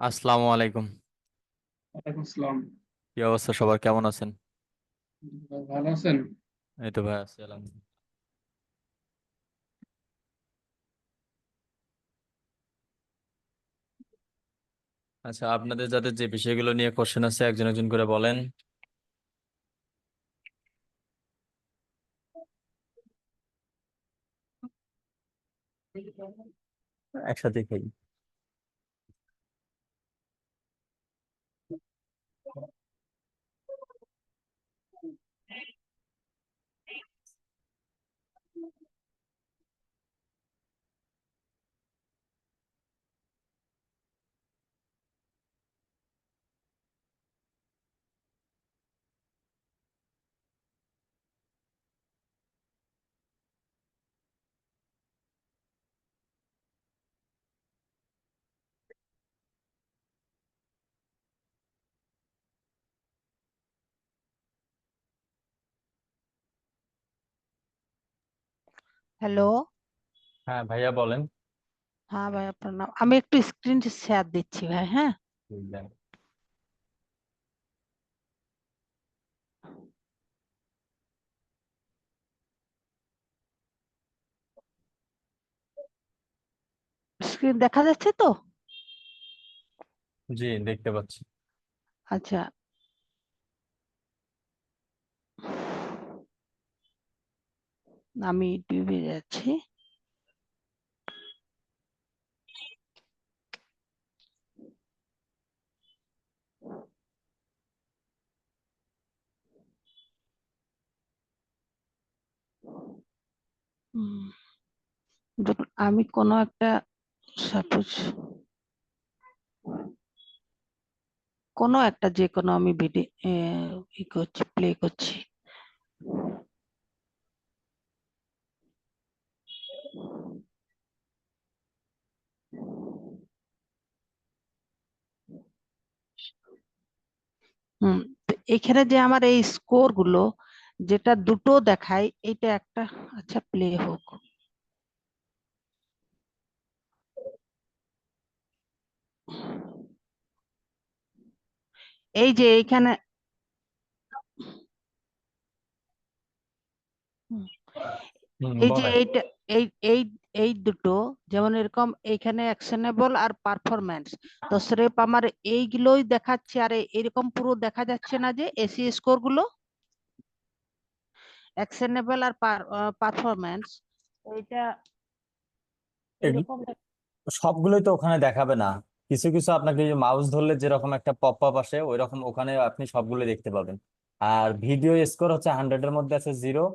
আসসালামু আলাইকুম। ওয়ালাইকুম আসসালাম। কি অবস্থা, সবার কেমন আছেন? ভালো আছেন? এই তো ভাই আছি আলহামদুলিল্লাহ। আচ্ছা, আপনাদের যাদের যে বিষয়গুলো নিয়ে কোশ্চেন আছে একজন একজন করে বলেন। একসাথে খাই। হ্যালো। হ্যাঁ ভাইয়া বলেন। হ্যাঁ ভাই, আপনার নাম? আমি একটু স্ক্রিন শেয়ার দিচ্ছি ভাই, হ্যাঁ। বুঝলেন। স্ক্রিন দেখা যাচ্ছে তো? জি, দেখতে পাচ্ছি। আচ্ছা, আমি ইউটিউবে যাচ্ছি। হুম, দেখুন, আমি কোনো একটা সাপোজ কোনো একটা যে কোনো আমি ভিডিও ই করছি, প্লে করছি। হুম, তো এখানে যে আমার এই স্কোর গুলো যেটা দুটো দেখায়, এটা একটা। আচ্ছা, প্লে হোক। এই যে এইখানে, হুম, এই যে বলেন। এইটা, এই এই এই দুটো, যেমন এরকম এইখানে অ্যাকশনেবল আর পারফরম্যান্স, তো স্রেফ আমার এইগুলোই দেখাচ্ছে, আর এরকম পুরো দেখা যাচ্ছে না যে এসি স্কোর গুলো অ্যাকশনেবল আর পারফরম্যান্স, এইটা এগুলো এইরকম সবগুলোই তো ওখানে দেখাবে না। কিছু কিছু আপনাকে মাউস ধরলে যেরকম একটা পপ আপ আসে ওই রকম ওখানে আপনি সবগুলো দেখতে পাবেন। আর ভিডিও স্কোর হচ্ছে 100-এর মধ্যে আছে 0।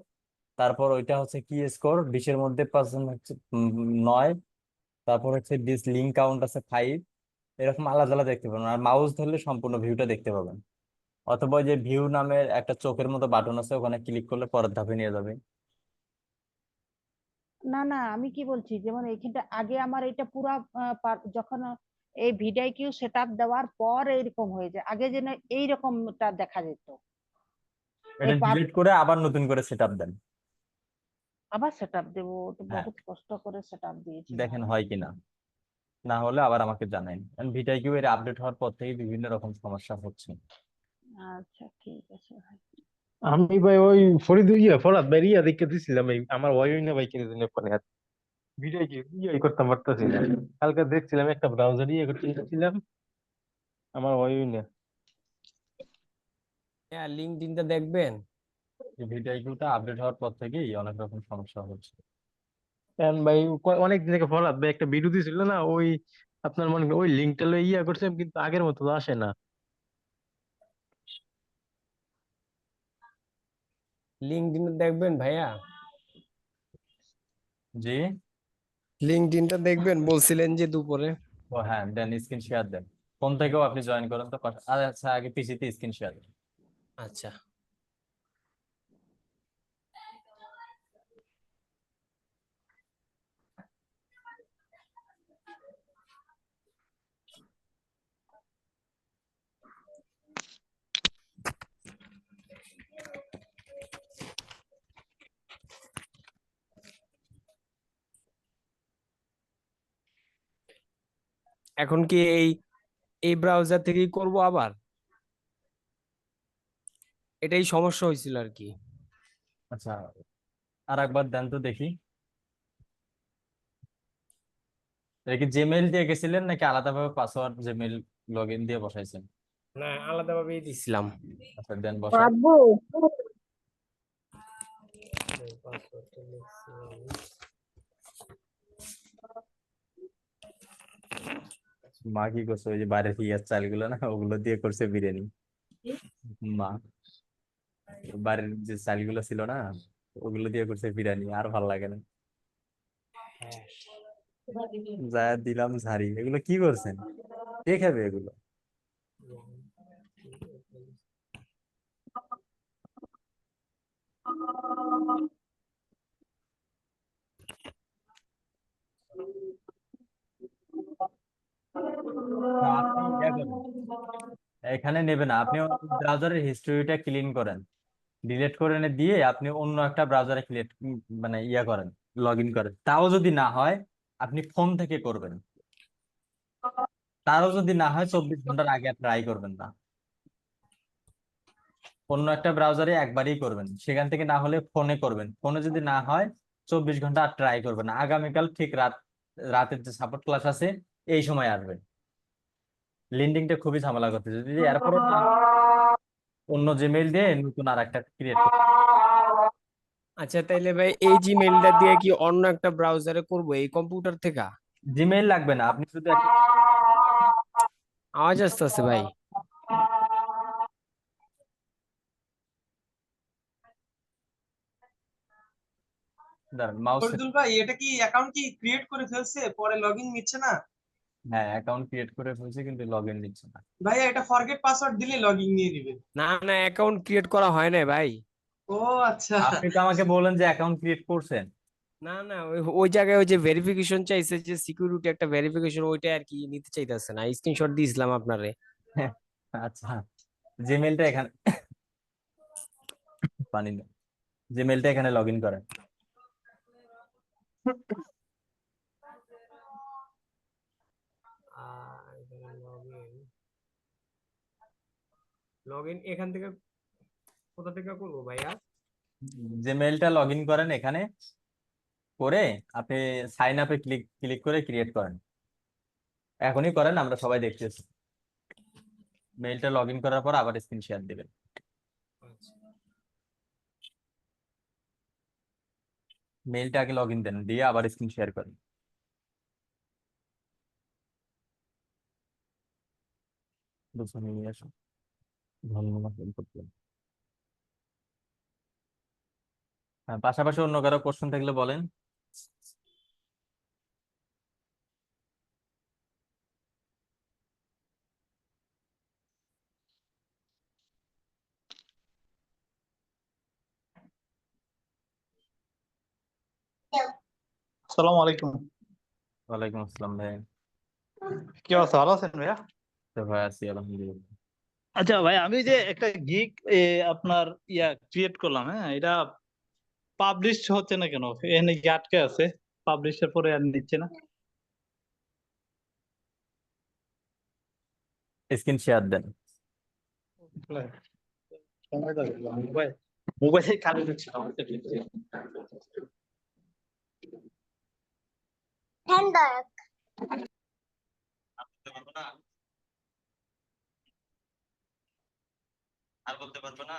তারপর ওইটা হচ্ছে কি স্কোর, 20-এর মধ্যে পার্সেন্ট হচ্ছে 9। তারপর হচ্ছে ডিস লিঙ্ক কাউন্ট আছে 5। এরকম আলাদা আলাদা দেখতে পাবেন, আর মাউস ধরলে সম্পূর্ণ ভিউটা দেখতে পাবেন। অথবা ওই যে ভিউ নামের একটা চোখের মতো বাটন আছে, ওখানে ক্লিক করলে পরের ধাপে নিয়ে যাবে। না না, আমি কি বলছি, যেমন এইখানটা আগে আমার এটা পুরা যখন এই ভিডিও কিউ সেট আপ দেওয়ার পর এইরকম হয়ে যায়, আগে যেন এইরকমটা দেখা যেত। এই এটা ডিলিট করে আবার নতুন করে সেট আপ দেন। আবার সেট আপ দেবো? তো হ্যাঁ, বহুত কষ্ট করে সেট আপ দিয়েছি দেখেন ভাই। হয় কিনা। না হলে আবার আমাকে জানাই, কারণ ভিটাই কিউ এর আপডেট হওয়ার পর থেকে বিভিন্ন রকম সমস্যা হচ্ছে। আচ্ছা, ঠিক আছে ভাই। আমি ভাই ওই ফরাদ ভাই দেখে দিছিলাম, এই আমার ওয়াই না ভাই কিনে দিনে পরে আর ভিডিও কি করতে পারতেছি না। কালকে দেখছিলাম একটা ব্রাউজার করতে চাচ্ছিলাম, আমার ওয়াই না। হ্যাঁ, লিঙ্কডইনটা দেখবেন। ভিটাই কিউটা আপডেট হওয়ার পর থেকেই অনেক রকম সমস্যা হচ্ছে। কারণ ভাই অনেক দিন থেকে ফরাদ ভাই একটা ভিডিও দিছিল না, ওই আপনার মনে করেন ওই লিঙ্কটা লই করছে, কিন্তু আগের মতো তো আসে না। লিঙ্কডইনটা দেখবেন ভাইয়া। জি। লিঙ্কডইনটা দেখবেন বলছিলেন যে দুপুরে। ও হ্যাঁ, দেন স্ক্রিন শেয়ার দেন। ফোন থেকেও আপনি জয়েন করেন তো আচ্ছা, আগে পিসিতে স্ক্রিন শেয়ার দেন। আচ্ছা, এখন কি এই এই ব্রাউজার থেকেই করব আবার, এটাই সমস্যা হয়েছিল আর কি। আচ্ছা, আর একবার দেন তো দেখি। এটা কি জিমেইল দিয়ে গেছিলেন নাকি আলাদাভাবে পাসওয়ার্ড জিমেইল লগ ইন দিয়ে বসাইছেন? না, আলাদাভাবেই দিছিলাম। আচ্ছা, দেন বসান। পাসওয়ার্ডটা লিখছি আমি। মা কি করছে, ওই যে বাইরের ইয়ার চালগুলো না ওগুলো দিয়ে করছে বিরিয়ানি। মা বাইরের যে চালগুলো ছিল না ওগুলো দিয়ে করছে বিরিয়ানি, আর ভাল লাগে না। যা দিলাম ঝাড়ি, এগুলো কি করছেন? কে খাবে এগুলো? না, আপনি ইয়া করেন, এখানে নেবে না, আপনি ব্রাউজারের হিস্ট্রিটা ক্লিন করেন, ডিলিট করে এনে দিয়ে আপনি অন্য একটা ব্রাউজারে ক্লিক মানে ইয়া করেন, লগ ইন করেন। তাও যদি না হয় আপনি ফোন থেকে করবেন, তারও যদি না হয় 24 ঘন্টার আগে ট্রাই করবেন না। অন্য একটা ব্রাউজারে একবারই করবেন, সেখান থেকে না হলে ফোনে করবেন, ফোনে যদি না হয় 24 ঘন্টা আর ট্রাই করবেন না। আগামীকাল ঠিক রাতের যে সাপোর্ট ক্লাস আছে এই সময় আসবেন। লিঙ্কডিনটা খুবই ঝামেলা করতে, যদি এরপরও না হয়, অন্য জিমেইল দিয়ে নতুন আর একটা ক্রিয়েট করবেন। আচ্ছা, তাইলে ভাই এই জিমেইলটা দিয়ে কি অন্য একটা ব্রাউজারে করব এই কম্পিউটার থেকে? জিমেইল লাগবে না, আপনি শুধু একটা আওয়াজ আসতেছে ভাই। দাঁড়ান মাউস। ফরিদুল ভাই, এটা কি অ্যাকাউন্ট কি ক্রিয়েট করে ফেলছে, পরে লগইন নিচ্ছে না? হ্যাঁ, অ্যাকাউন্ট ক্রিয়েট করে ফেলছি কিন্তু লগ ইন দিচ্ছে না। ভাইয়া, এটা ফরগেট পাসওয়ার্ড দিলে লগইন নিয়ে দিবে। না না, অ্যাকাউন্ট ক্রিয়েট করা হয় না ভাই। ও আচ্ছা। আপনি তো আমাকে বলেন যে অ্যাকাউন্ট ক্রিয়েট করছেন। না না, ওই ওই জায়গায় ওই যে ভেরিফিকেশন চাইছে, যে সিকিউরিটি একটা ভেরিফিকেশন, ওইটা আর কি নিতে চাইতেছে না। স্ক্রিনশট দিয়েছিলাম আপনারে। আচ্ছা, জিমেইলটা এখানে, পানি না, জিমেইলটা এখানে লগ ইন করেন। লগ ইন এখান থেকে কোথা থেকে করবো ভাইয়া? জিমেইলটা লগ ইন করেন এখানে, করে আপনি সাইন আপে ক্লিক ক্লিক করে ক্রিয়েট করেন। এখনই করেন, আমরা সবাই দেখতেছি। মেইলটা লগ ইন করার পর আবার স্ক্রিন শেয়ার দিবেন। মেইলটা আগে লগ ইন দেন, দিয়ে আবার স্ক্রিন শেয়ার করেন। দুজনে নিয়ে আসুন, ধন্যবাদ করতে। হ্যাঁ, পাশাপাশি অন্য কারো কোশ্চেন থাকলে বলেন। আসসালামু আলাইকুম। ওয়ালাইকুম আসসালাম ভাই। কি অবস্থা, ভালো আছেন ভাইয়া? তো ভাই আছি আলহামদুলিল্লাহ। আচ্ছা ভাই, আমি যে একটা গিগ আপনার ক্রিয়েট করলাম, হ্যাঁ, এটা পাবলিশ হচ্ছে না কেন? এখানে কি আটকে আছে? পাবলিশের পরে আর নিচ্ছে না। স্ক্রিন শেয়ার দেন। সময় লাগে, মোবাইলে কানেক্ট হচ্ছে না। আর বলতে পারবে না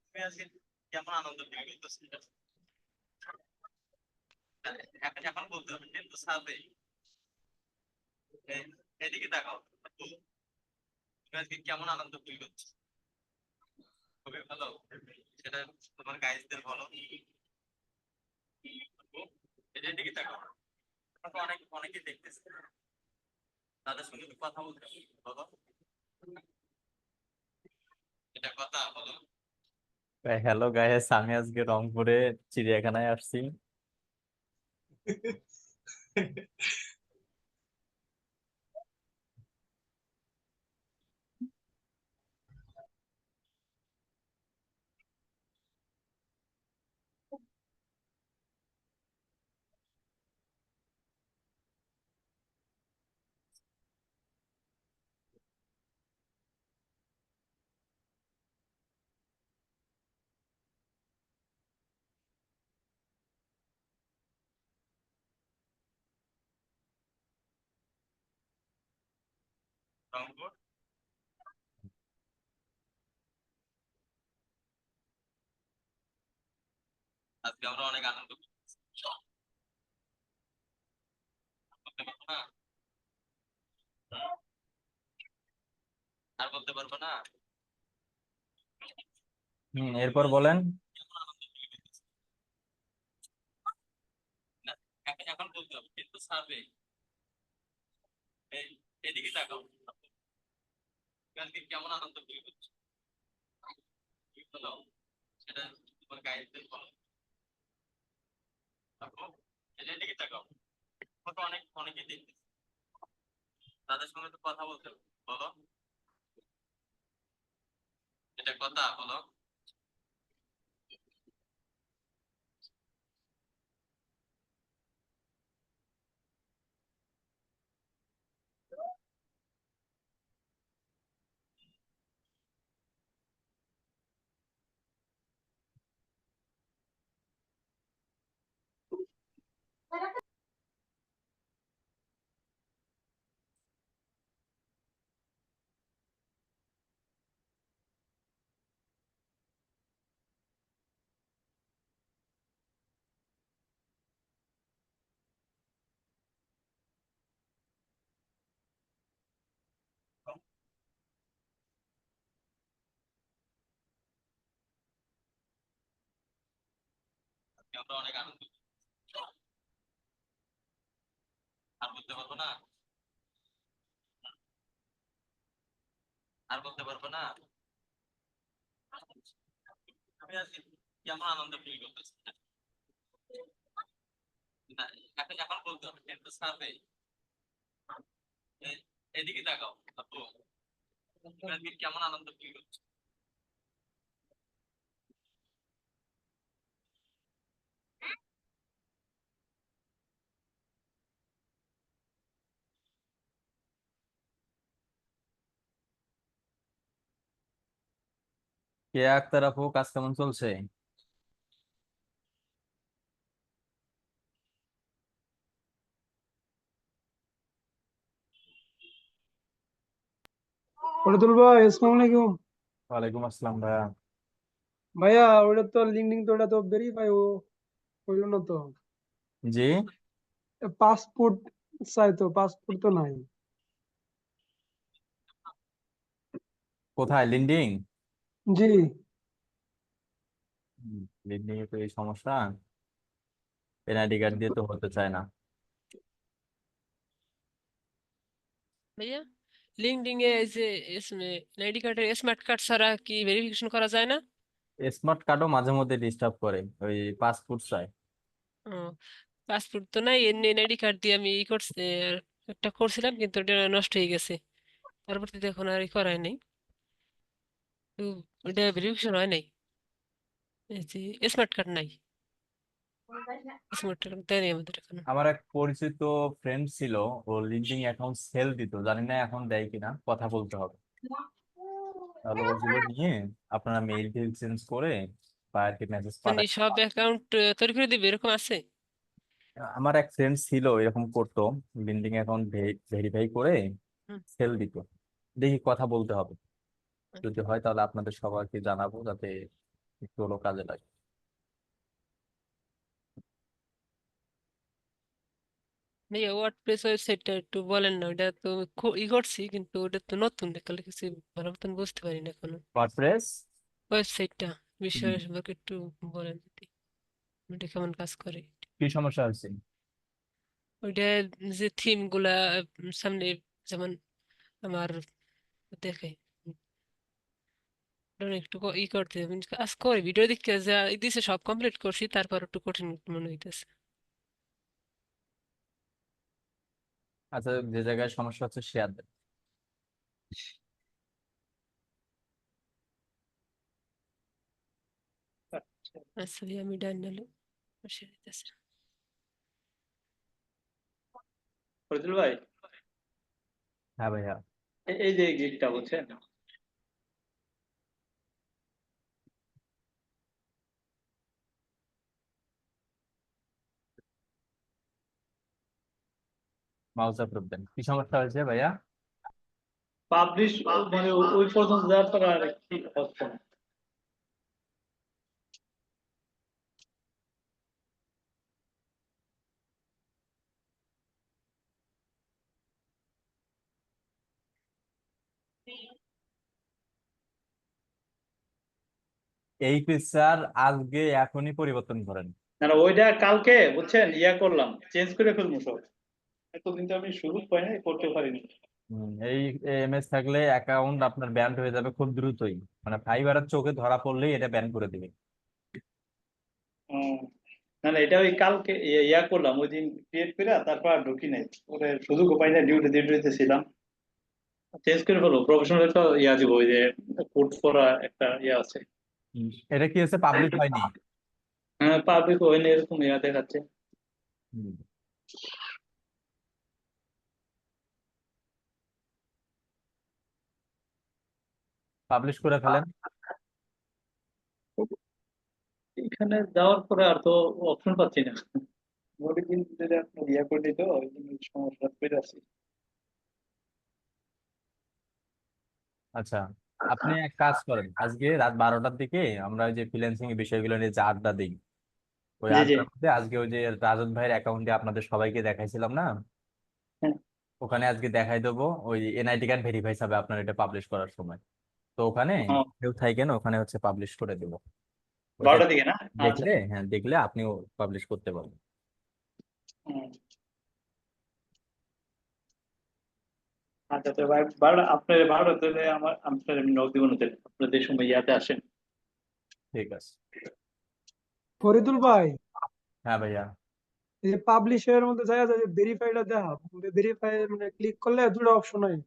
তুমি আজকে কেমন আনন্দ ফিল করতেছো? এখন বলতে হবে কিন্তু সাথে এদিকে তাকাও, তুমি আজকে কেমন আনন্দ ফিল করছো? খুবই ভালো, সেটা তোমার গাইজদের বলো। এদিকে তাকাও, তোমাকে অনেকে দেখতেছে, তাদের সঙ্গে কথা বলতে হবে, বলো এটা কথা বলো। হ্যালো গাইস, আমি আজকে রংপুরে চিড়িয়াখানায় আসছি। রংপুর। আজকে আমরা অনেক আনন্দ করছি। বলতে পারবো না? আর বলতে পারবো না? এরপর বলেন। না, এখন বলতে হবে কিন্তু সার্ভে এই এদিকে তাকাও। কালকে কেমন আনন্দ ফিল করছো? বলো, সেটা তোমার গাইডদের বলো। তারপর এদিকে তাকাও। ফটো অনেকে দেখতেছে, তাদের সঙ্গে তো কথা বলতে হবে। বলো, এটা কথা বলো। আজকে আমরা অনেক আনন্দ করছি। আর বলতে পারবো না? আর বলতে পারবো না? আমি আজকে কেমন আনন্দ ফিল করতেছি। না, এখন বলতে হবে কিন্তু সার্ভে এদিকে তাকাও। আপু, তুমি আজকে কেমন আনন্দ ফিল করছো? কে আক্তার আপু, কাজ কেমন চলছে? ফরিদুল ভাই, আসসালামু আলাইকুম। ওয়ালাইকুম আসসালাম ভাইয়া। ভাইয়া, ওটা তো লিঙ্কডিন, তো ওটা তো ভেরিফাই হইলো না তো। জি, পাসপোর্ট চাই, তো পাসপোর্ট তো নাই। কোথায় লিন্ডিং? জি। লিন্ডিং এ তো এই সমস্যা, এনআইডি কার্ড দিয়ে তো হতে চায় না। ভাইয়া, লিঙ্কডইন এ এই যে আইডি কার্ডের স্মার্ট কার্ড ছাড়া কি ভেরিফিকেশন করা যায় না? স্মার্ট কার্ডও মাঝে মধ্যে ডিস্টার্ব করে, ওই পাসপোর্ট চাই। ও, পাসপোর্ট তো নাই, এমনি এনআইডি কার্ড দিয়ে আমি ই করছি, একটা করছিলাম কিন্তু ওটা নষ্ট হয়ে গেছে। পরবর্তীতে এখন আর ই করাই নাই, তো ওটা ভেরিফিকেশন হয় নাই। এই যে স্মার্ট কার্ড নাই, স্মার্ট কার্ড দেয়নি আমাদের এখন। আমার এক পরিচিত ফ্রেন্ড ছিল, ও লিঙ্কডিন অ্যাকাউন্ট সেল দিত, জানি না এখন দেয় কিনা, কথা বলতে হবে। তাহলে ওগুলো নিয়ে আপনারা মেইল টেল চেঞ্জ করে বা আর কি মেসেজ মানে পাঠায়। সব অ্যাকাউন্ট তৈরি করে দিবে এরকম আছে? আমার এক ফ্রেন্ড ছিল এরকম করতো, লিঙ্কডিন অ্যাকাউন্ট ভেরিফাই করে হুম। সেল দিত। দেখি, কথা বলতে হবে, যদি হয় তাহলে আপনাদের সবাইকে জানাবো, যাতে একটু হলো কাজে লাগে। ভাইয়া, ওয়ার্ডপ্রেস ওয়েবসাইটটা একটু বলেন না, ওটা তো ই করছি কিন্তু ওটা তো নতুন, দেখালে কিছু ভালো মতন বুঝতে পারি না এখনো। ওয়ার্ডপ্রেস ওয়েবসাইটটা বিষয় সম্পর্কে একটু বলেন যদি, ওটা কেমন কাজ করে। কি সমস্যা হয়েছে? ওইটা যে থিম গুলা সামনে, যেমন আমার দেখে ওটা একটু ই করতে হবে। কাজ করে ভিডিও দেখতে যা দিছে সব কমপ্লিট করছি, তারপর একটু কঠিন মনে হইতেছে। আচ্ছা, যে জায়গায় সমস্যা হচ্ছে শেয়ার দেন। আচ্ছা ভাই, আমি ডান নালে বসে দিতেছি। ফজল ভাই, হ্যাঁ ভাইয়া। এই যে গিগটা বুঝছেন, মাউস অ্যাপ্রুভ দেন। কি সমস্যা হয়েছে ভাইয়া? পাবলিশ মানে ওই পর্যন্ত যাওয়ার পর আর কি হচ্ছে না। এই পিকচার আজকে এখনই পরিবর্তন করেন। না না, ওইটা কালকে বুঝছেন ইয়া করলাম, চেঞ্জ করে ফেলবো সব। এতদিন তো আমি সুযোগ পাই না, করতে পারিনি। এই এমএস থাকলে অ্যাকাউন্ট আপনার ব্যান হয়ে যাবে খুব দ্রুতই, মানে ফাইবারের চোখে ধরা পড়লেই এটা ব্যান করে দিবে। হুম। না না, এটা ওই কালকে ইয়া করলাম, ওই দিন ক্রিয়েট করে তারপর আর ঢুকি নাই, ওরে সুযোগও পাই না, ডিউটিতে ছিলাম। চেঞ্জ করে ফেলবো, প্রফেশনাল একটা ইয়া দিব, ওই যে কোড করা একটা ইয়া আছে। এটা কি হচ্ছে, পাবলিক হয়নি? হ্যাঁ, পাবলিক হয়নি এরকম ইয়া দেখাচ্ছে। পাবলিশ করে ফেলেন। এখানে যাওয়ার পরে আর তো অপশন পাচ্ছি না। অনেকদিন যদি আপনি ইয়া করে দিত, ওই জন্য সমস্যা পেয়ে যাচ্ছি। আচ্ছা, আপনি এক কাজ করেন, আজকে রাত 12টার দিকে আমরা ওই যে ফ্রিল্যান্সিং এর বিষয়গুলো নিয়ে যে আড্ডা দিই, ওই জি জি। আড্ডার মধ্যে আজকে ওই যে রাজত ভাইয়ের অ্যাকাউন্টে আপনাদের সবাইকে দেখাইছিলাম না, হ্যাঁ। ওখানে আজকে দেখাই দেবো ওই এনআইডি কার্ড ভেরিফাই হবে আপনার এটা পাবলিশ করার সময়। তো ওখানে হ্যাঁ, কেউ থাকেন, ওখানে হচ্ছে পাবলিশ করে দেবো। ওইটা 12টার দিকে না? আচ্ছা। দেখলে, হ্যাঁ দেখলে আপনিও পাবলিশ করতে পারবেন। হুম। আচ্ছা, তো ভাই 12টা, আপনার 12টা তাহলে আমার আপনার নক দিব না, তাহলে আপনাদের সময় ইয়াতে আসেন। ঠিক আছে। ফরিদুল ভাই, হ্যাঁ ভাইয়া। এই যে পাবলিশের মধ্যে যায় যে ভেরিফাইটা দেখা, ভেরিফাই মানে ক্লিক করলে দুটো অপশন হয়।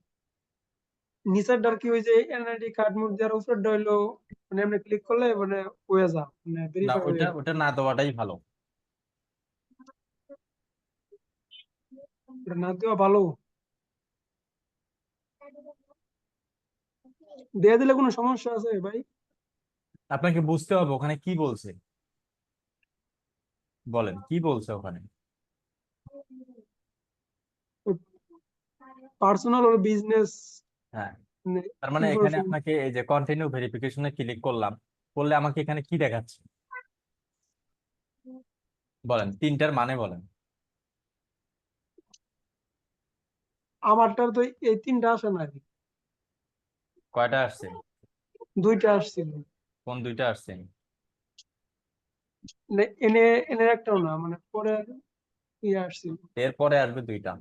নিচেরটার কি ওই যে এনআইডি কার্ড মধ্যে, আর উপরেরটা হইলো মানে এমনি ক্লিক করলে মানে হয়ে যা, মানে না, ভেরিফাই হয়ে ওটা যায়। ওটা না দেওয়াটাই ভালো। এটা না দেওয়া ভালো। দিয়ে দিলে কোনো সমস্যা আছে ভাই? আপনাকে বুঝতে হবে ওখানে কি বলছে, বলেন কি বলছে ওখানে। পার্সোনাল ও বিজনেস হ্যাঁ, তার মানে এখানে ইনফরমেশন। আপনাকে এই যে কন্টিনিউ ভেরিফিকেশনে ক্লিক করলাম, করলে আমাকে এখানে কি দেখাচ্ছে বলেন, তিনটার মানে বলেন। আমারটার তো এই তিনটা আসে না, কয়টা আসছে? দুইটা আসছিল। কোন দুইটা আসছে? মানে এনে এনে একটাও না, মানে পরে ইয়ে আসছিল। এরপরে আসবে দুইটা।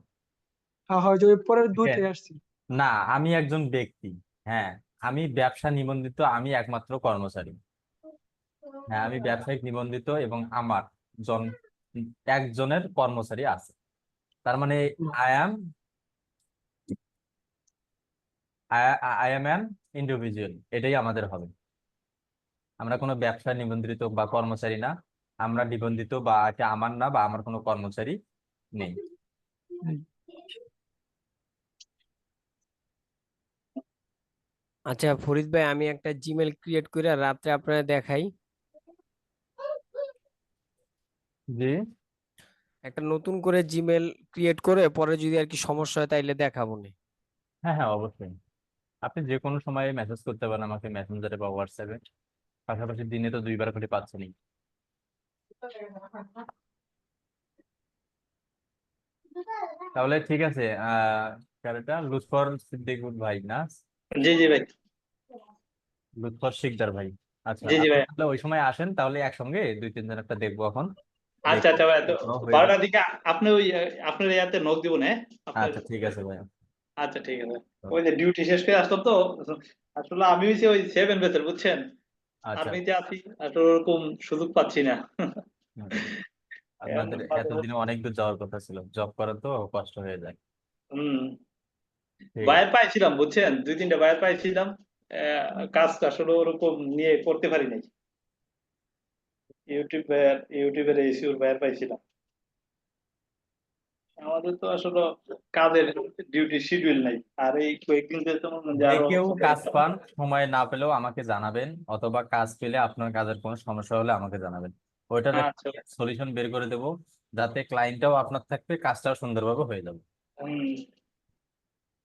হ্যাঁ হয় যে ওই পরের দেখেন, দুইটাই আসছিল। না আমি একজন ব্যক্তি, হ্যাঁ আমি ব্যবসা নিবন্ধিত, আমি একমাত্র কর্মচারী। হ্যাঁ আমি ব্যবসায়িক নিবন্ধিত এবং আমার জন একজনের কর্মচারী আছে, তার মানে I am I am an individual, এটাই আমাদের হবে। আমরা কোনো ব্যবসা নিবন্ধিত বা কর্মচারী না, আমরা নিবন্ধিত বা এটা আমার না, বা আমার কোনো কর্মচারী নেই। আচ্ছা ফরিদ ভাই, আমি একটা জিমেল ক্রিয়েট করে রাত্রে আপনারা দেখাই। জি। একটা নতুন করে জিমেল ক্রিয়েট করে পরে যদি আর কি সমস্যা হয় তাইলে দেখাবো নি। হ্যাঁ হ্যাঁ অবশ্যই, আপনি যে কোনো সময় মেসেজ করতে পারেন আমাকে, মেসেঞ্জারে বা হোয়াটসঅ্যাপে, পাশাপাশি দিনে তো 2বার করে পাচ্ছেনই। তাহলে ঠিক আছে, কারেটা লুৎফর সিদ্দিক ভাই না, জি জি ভাই। লুৎফর শিকদার ভাই। আচ্ছা, জি জি আপনি ভাই। তাহলে ওই সময় আসেন, তাহলে একসঙ্গে 2-3 জন একটা দেখবো এখন, আচ্ছা দেখে আচ্ছা ভাই, তো হয়ে যাবে। 12টার দিকে আপনি ওই আপনার ইয়াতে নক দিব না, আপনার। আচ্ছা ঠিক আছে ভাই। আচ্ছা ঠিক আছে। ওই যে ডিউটি শেষ করে আসলাম তো, আসলে আমি হইছি ওই 7 বেসের, বুঝছেন। আচ্ছা। আর্মিতে আছি, আসলে ওরকম সুযোগ পাচ্ছি না। হুম, আপনাদের এতদিনে অনেক দূর যাওয়ার কথা ছিল, জব করা তো কষ্ট হয়ে যায়। হম। ঠিক আছে। বায়ার পাইছিলাম, বুঝছেন, 2-3টা বায়ার পাইছিলাম। কাজ আসলে ওরকম নিয়ে করতে পারি নাই। ইউটিউবের এসিওর বায়ার পাইছিলাম। আমাদের তো আসলে কাজের ডিউটি শিডিউল নাই, আর এই কয়েকদিন যেতে মনে হয় যে যে আরো কেউ ওদের কাজ একটা। পান, সময় না পেলেও আমাকে জানাবেন, অথবা কাজ পেলে আপনার কাজের কোনো সমস্যা হলে আমাকে জানাবেন, ওইটার একটা আচ্ছা। সলিউশন বের করে দেবো, যাতে ক্লায়েন্টটাও আপনার থাকবে, কাজটাও সুন্দরভাবে হয়ে যাবে। হম।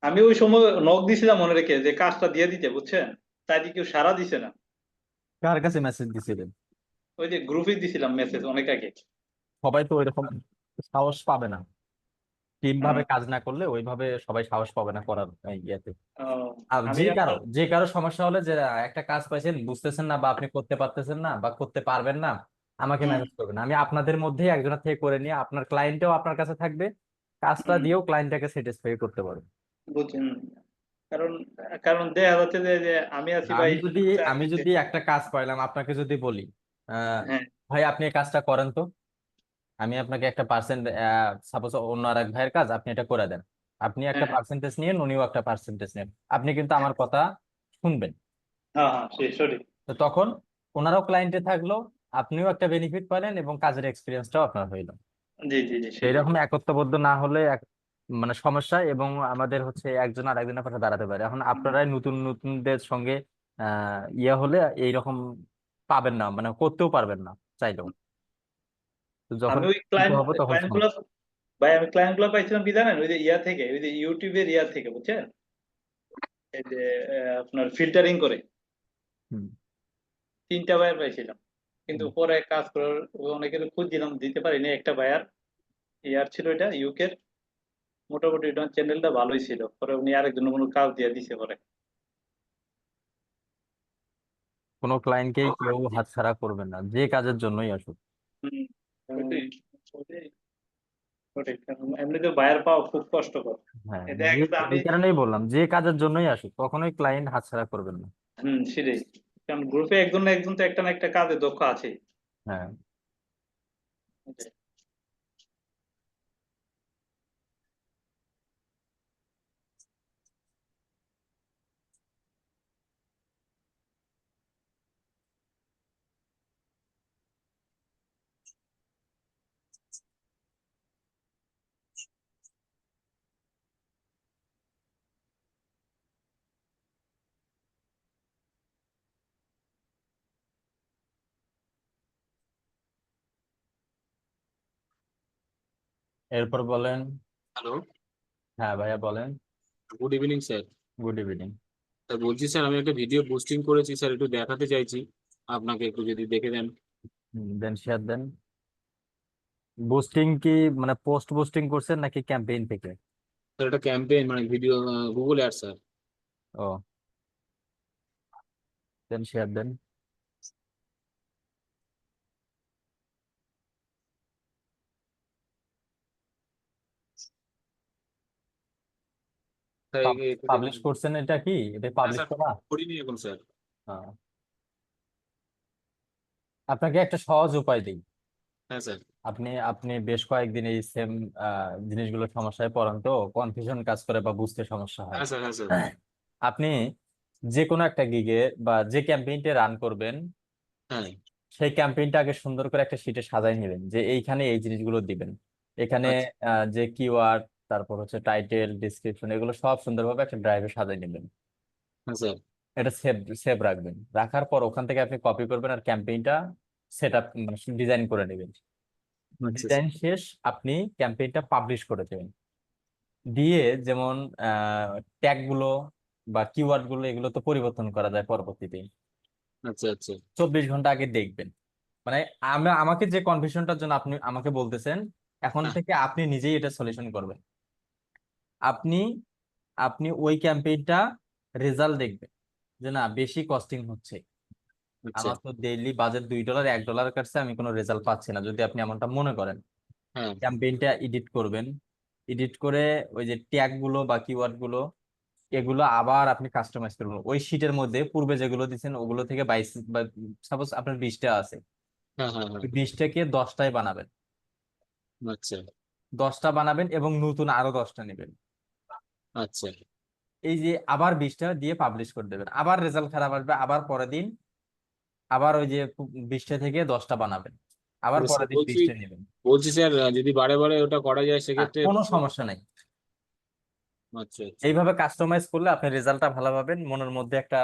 আমি ওই সময় নক দিছিলাম মনে রেখে যে কাজটা দিয়ে দিতে, বুঝছেন, তাই কেউ সাড়া দিছে না। কার কাছে মেসেজ দিছিলেন? ওই যে গ্রুপে দিছিলাম মেসেজ অনেক আগে। সবাই তো ওইরকম সাহস পাবে না, টিম ভাবে আহ, কাজ না করলে ওইভাবে সবাই সাহস পাবে না করার ইয়েতে। আহ, আর আমি আপনার যে কারো সমস্যা হলে যে একটা কাজ পাইছেন বুঝতেছেন না বা আপনি করতে পারতেছেন না বা করতে পারবেন না, আমাকে হুম, মেসেজ করবেন, আমি আপনাদের মধ্যেই একজনের থেকে করে নিয়ে আপনার ক্লায়েন্টও আপনার কাছে থাকবে, কাজটা হুম, দিয়েও ক্লায়েন্টটাকে স্যাটিসফাই করতে পারবেন। বুঝছেন। কারণ কারণ দেখা যাচ্ছে যে আমি আছি ভাই আমি চাকরিতে। যদি একটা কাজ পাইলাম আপনাকে যদি বলি, আহ হ্যাঁ, ভাই আপনি এই কাজটা করেন তো, আমি আপনাকে একটা পার্সেন্ট, সাপোজ অন্য আর এক ভাইয়ের কাজ আপনি এটা করে দেন, আপনি একটা হ্যাঁ, পার্সেন্টেজ নিয়ে উনিও একটা পার্সেন্টেজ নেন, আপনি কিন্তু আমার কথা শুনবেন। হ্যাঁ, হ্যাঁ, সঠিক। তো তখন ওনারাও ক্লায়েন্টে থাকলো, আপনিও একটা বেনিফিট পেলেন এবং কাজের এক্সপিরিয়েন্সটাও আপনার হইলো। জি, জি, জি, তো সেটাই। এরকম একত্ববদ্ধ না হলে মানে সমস্যা, এবং আমাদের হচ্ছে একজন আর একজনের পাশে দাঁড়াতে পারে। এখন আপনারাই নতুন নতুনদের সঙ্গে ইয়ে হলে এইরকম পাবেন না, মানে করতেও পারবেন না চাইলেও। তো যখন আমি ওই দিতে ক্লায়েন্ট হবে তখন ক্লায়েন্ট গুলো সমস্যা। ভাই, আমি ক্লায়েন্ট গুলো পাইছিলাম কি জানেন, ওই যে ইয়া থেকে, ওই যে ইউটিউবের ইয়া থেকে, বুঝছেন, এই যে আপনার ফিল্টারিং করে হুম। 3টা বায়ার পাইছিলাম। কিন্তু হুম। পরে কাজ করার অনেকের খোঁজ দিলাম, দিতে পারিনি। একটা বায়ার ইয়ার ছিল, এটা ইউকের, মোটামুটি এটা চ্যানেলটা ভালোই ছিল, পরে উনি আরেকজন কোনো কাজ দিয়ে দিছে পরে। কোনো ক্লায়েন্টকেই কেউ হাতছাড়া করবেন না, যে কাজের জন্যই আসুক। হম, ওইটাই, ওইটাই, ওটাই। কারণ এমনিতে বায়ার পাওয়া খুব কষ্টকর। হ্যাঁ, দেখা গেছে আমি, এই কারণেই বললাম যে কাজের জন্যই আসুক কখনোই ক্লায়েন্ট হাতছাড়া করবেন না। সেটাই। কারণ গ্রুপে একজন না একজন তো একটা না একটা কাজে দক্ষ আছে। হ্যাঁ। এরপর বলেন। হ্যালো, হ্যাঁ ভাইয়া বলেন। Good evening sir. Good evening. Sir বলছি স্যার, আমি একটা ভিডিও পোস্টিং করেছি স্যার, একটু দেখাতে চাইছি আপনাকে, একটু যদি দেখে দেন। দেন শেয়ার দেন। বুস্টিং কি মানে পোস্ট বুস্টিং করছেন নাকি ক্যাম্পেইন থেকে? স্যার এটা ক্যাম্পেইন, মানে ভিডিও, গুগল অ্যাড স্যার। ও, দেন শেয়ার দেন। স্যার একটু পাবলিশ দেখুন। করছেন, এটা কি এটা হ্যাঁ পাবলিশ স্যার, করা? করিনি এখন স্যার। হ্যাঁ। আপনাকে একটা সহজ উপায় দিই। হ্যাঁ স্যার। আপনি আপনি বেশ কয়েকদিন এই সেম জিনিসগুলো সমস্যায় পড়েন, তো কনফিউশন কাজ করে বা বুঝতে সমস্যা হয়। হ্যাঁ স্যার। হ্যাঁ স্যার। আপনি যে কোনো একটা গিগে বা যে ক্যাম্পেইনটা রান করবেন, হ্যাঁ। সেই ক্যাম্পেইনটা আগে সুন্দর করে একটা শিটে সাজাই নেবেন যে এইখানে এই জিনিসগুলো দিবেন। এখানে আচ্ছা। যে কিওয়ার্ড, তারপর হচ্ছে টাইটেল, ডিসক্রিপশন, এগুলো সব সুন্দরভাবে একটা ড্রাইভে সাজাই নেবেন। হ্যাঁ স্যার। এটা সেভ সেভ রাখবেন, রাখার পর ওখান থেকে আপনি কপি করবেন আর ক্যাম্পেইনটা সেট আপ মানে ডিজাইন করে নেবেন। আচ্ছা ডিজাইন স্যার। শেষ, আপনি ক্যাম্পেইনটা পাবলিশ করে দেবেন। দিয়ে যেমন ট্যাগ গুলো বা কিওয়ার্ড গুলো এগুলো তো পরিবর্তন করা যায় পরবর্তীতে, আচ্ছা আচ্ছা। 24 ঘন্টা আগে দেখবেন। মানে আমাকে যে কনফিউশনটার জন্য আপনি আমাকে বলতেছেন, এখন হ্যাঁ। থেকে আপনি নিজেই এটা সলিউশন করবেন। আপনি আপনি ওই ক্যাম্পেইনটা রেজাল্ট দেখবেন যে না বেশি কস্টিং হচ্ছে, আচ্ছা। আমার তো ডেইলি বাজেট $2, $1 কাটছে, আমি কোনো রেজাল্ট পাচ্ছি না, যদি আপনি এমনটা মনে করেন, হ্যাঁ। ক্যাম্পেইনটা এডিট করবেন। এডিট করে ওই যে ট্যাগ গুলো বা কিওয়ার্ড গুলো এগুলো আবার আপনি কাস্টমাইজ করবেন ওই শিটের মধ্যে, পূর্বে যেগুলো দিচ্ছেন ওগুলো থেকে 22 বা সাপোজ আপনার 20টা আছে, হ্যাঁ। হ্যাঁ। হ্যাঁ। 20টাকে 10টায় বানাবেন। আচ্ছা 10টা বানাবেন এবং নতুন আরো 10টা নেবেন। আচ্ছা। এই যে আবার 20টা দিয়ে পাবলিশ করে দেবেন, আবার রেজাল্ট খারাপ আসবে, আবার পরের দিন আবার ওই যে 20টা থেকে 10টা বানাবেন, আবার আচ্ছা, স্যার পরের দিন বলছি 20টা নেবেন। বলছি স্যার, যদি বারে বারে ওটা করা যায় সেক্ষেত্রে। কোনো সমস্যা নাই। আচ্ছা আচ্ছা। এইভাবে কাস্টমাইজ করলে আপনি রেজাল্টটা ভালো পাবেন, মনের মধ্যে একটা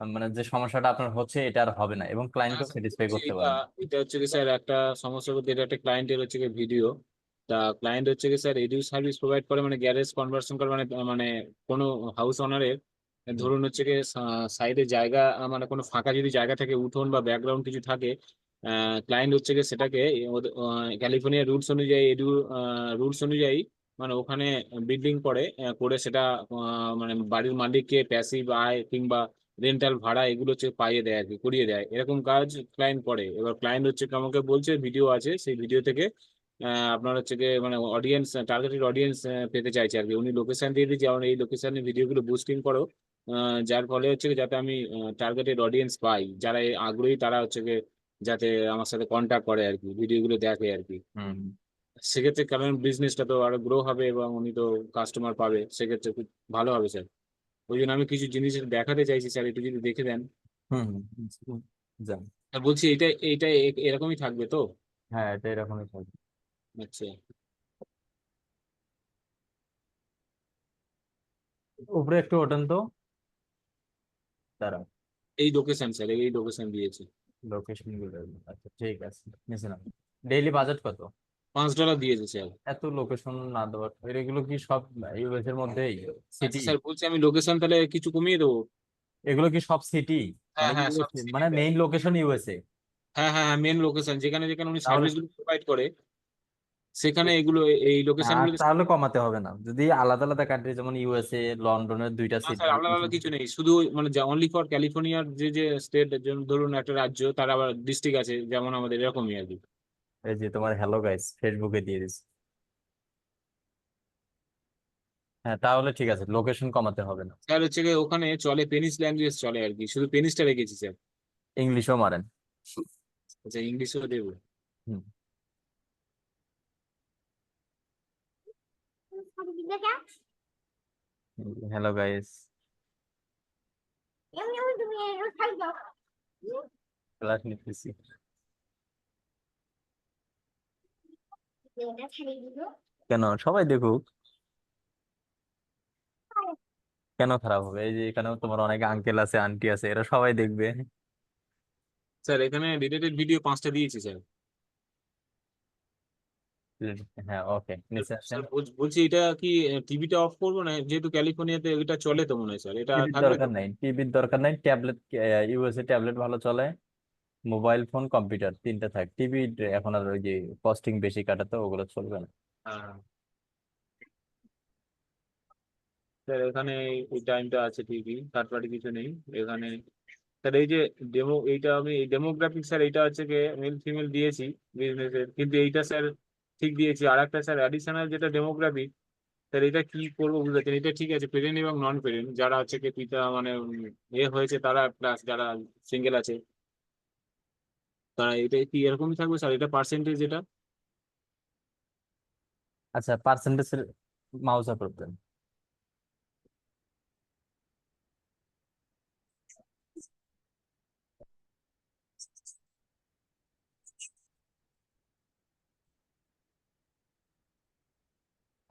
মানে যে সমস্যাটা আপনার হচ্ছে এটা আর হবে না, এবং হ্যাঁ ক্লায়েন্টকেও স্যার স্যাটিসফাই বলছি, করতে এটা পারবেন। এটা হচ্ছে কি স্যার, একটা সমস্যা বলতে, এটা একটা ক্লায়েন্টের হচ্ছে কি ভিডিও, তা ক্লায়েন্ট হচ্ছে কি স্যার এডিউ সার্ভিস প্রোভাইড করে, মানে গ্যারেজ কনভার্সন করে, মানে মানে কোনো হাউস ওনারের ধরুন হচ্ছে কি সাইডে জায়গা মানে কোনো ফাঁকা যদি জায়গা থাকে, উঠোন বা ব্যাকগ্রাউন্ড কিছু থাকে, ক্লায়েন্ট হচ্ছে কি সেটাকে ক্যালিফোর্নিয়া রুলস অনুযায়ী, এডু রুলস অনুযায়ী মানে ওখানে বিল্ডিং করে করে সেটা মানে বাড়ির মালিককে প্যাসিভ আয় কিংবা রেন্টাল ভাড়া এগুলো হচ্ছে পাইয়ে দেয় আর কি, করিয়ে দেয়, এরকম কাজ ক্লায়েন্ট করে। এবার ক্লায়েন্ট হচ্ছে কি আমাকে বলছে ভিডিও আছে, সেই ভিডিও থেকে আপনার হচ্ছে গিয়ে মানে অডিয়েন্স, টার্গেটেড অডিয়েন্স পেতে চাইছে আর কি। উনি লোকেশন দিয়ে দিয়েছে, যেমন এই লোকেশনে ভিডিওগুলো বুস্টিং করো, যার ফলে হচ্ছে কি যাতে আমি টার্গেটেড অডিয়েন্স পাই, যারা এই আগ্রহী তারা হচ্ছে গিয়ে যাতে আমার সাথে কন্ট্যাক্ট করে আর কি, ভিডিওগুলো দেখে আর কি। হুম। সেক্ষেত্রে কারণ বিজনেসটা তো আরো গ্রো হবে এবং উনি তো কাস্টমার পাবে, সেক্ষেত্রে খুব ভালো হবে স্যার। ওই জন্য আমি কিছু জিনিস দেখাতে চাইছি স্যার, একটু যদি দেখে দেন। হুম হুম, যান। আর বলছি এটা এইটা এরকমই থাকবে তো? হ্যাঁ, এটা এরকমই থাকবে। আচ্ছা, উপরে একটু ওঠেন তো, দাঁড়াও। এই লোকেশন স্যার, এই লোকেশন দিয়েছে। লোকেশন গুলো, আচ্ছা ঠিক আছে, নিচে নাম। ডেইলি বাজেট কত? $5 দিয়েছে স্যার। এত লোকেশন না দেওয়ার, এগুলো কি সব ইউএস এর মধ্যেই সিটি? আচ্ছা স্যার, বলছি আমি লোকেশন তাহলে কিছু কমিয়ে দেবো? এগুলো কি সব সিটি হ্যাঁ মানে হ্যাঁ, সব ইউএসএ, city মানে তে। Main location USA? হ্যাঁ হ্যাঁ হ্যাঁ, মেন লোকেশন যেখানে যেখানে উনি তাহলে সার্ভিসগুলো প্রোভাইড করে, সেখানে এগুলো এই লোকেশন আর গুলো। তাহলে কমাতে হবে না, যদি আলাদা আলাদা কান্ট্রি যেমন ইউএসএ, লন্ডনের দুইটা না সিটি। স্যার, আলাদা আলাদা কিছু নেই, শুধু মানে অনলি ফর ক্যালিফোর্নিয়ার যে যে স্টেট, ধরুন একটা রাজ্য, তার আবার ডিস্ট্রিক্ট আছে, যেমন আমাদের এরকমই আর কি। এই যে তোমার হ্যালো গাইস ফেসবুকে দিয়ে দিস। হ্যাঁ, তাহলে ঠিক আছে, লোকেশন কমাতে হবে না। স্যার হচ্ছে গিয়ে ওখানে চলে পেনিস ল্যাঙ্গুয়েজ চলে আর কি, শুধু পেনিসটা রেখেছি স্যার। ইংলিশও মারেন। আচ্ছা, ইংলিশও দেবো? হুম। হ্যালো গাইস, ক্লাস নিতেছি। কেন, সবাই দেখুক, কেন খারাপ হবে? এই যে এখানেও তোমার অনেক আঙ্কেল আছে, আন্টি আছে, এরা সবাই দেখবে। স্যার এখানে রিলেটেড ভিডিও 5টা দিয়েছি স্যার। হ্যাঁ, ওকে, নিচে আসেন। স্যার বলছি এটা কি টিভিটা অফ করবো না, যেহেতু ক্যালিফোর্নিয়াতে এটা চলে তো মনে হয় স্যার, এটা টিভির থাকবে তো? দরকার নাই, টিভির দরকার নাই, ট্যাবলেট, ইউএসএ ট্যাবলেট ভালো চলে। মোবাইল ফোন, কম্পিউটার, তিনটা থাক। টিভি এখন আর ওই যে কস্টিং বেশি কাটাতে, ওগুলো চলবে না। হ্যাঁ স্যার, এখানে এই টাইমটা আছে ঠিকই, থার্ড পার্টি কিছু নেই এখানে। স্যার এই যে এইটা আমি এই ডেমোগ্রাফিক স্যার, এইটা হচ্ছে কি মেল ফিমেল দিয়েছি বিজনেসের, কিন্তু এইটা স্যার ঠিক দিয়েছি। আর একটা স্যার অ্যাডিশনাল যেটা ডেমোগ্রাফি, স্যার এটা কি করবো বুঝতে পারছেন? এটা ঠিক আছে পেরেন্ট এবং নন পেরেন্ট, যারা হচ্ছে কি পিতা মানে এ হয়েছে তারা, প্লাস যারা সিঙ্গেল আছে তারা, এটা কি এরকমই থাকবে স্যার? এটা পার্সেন্টেজ এটা? আচ্ছা, পার্সেন্টেজের মাউস আপ করবেন।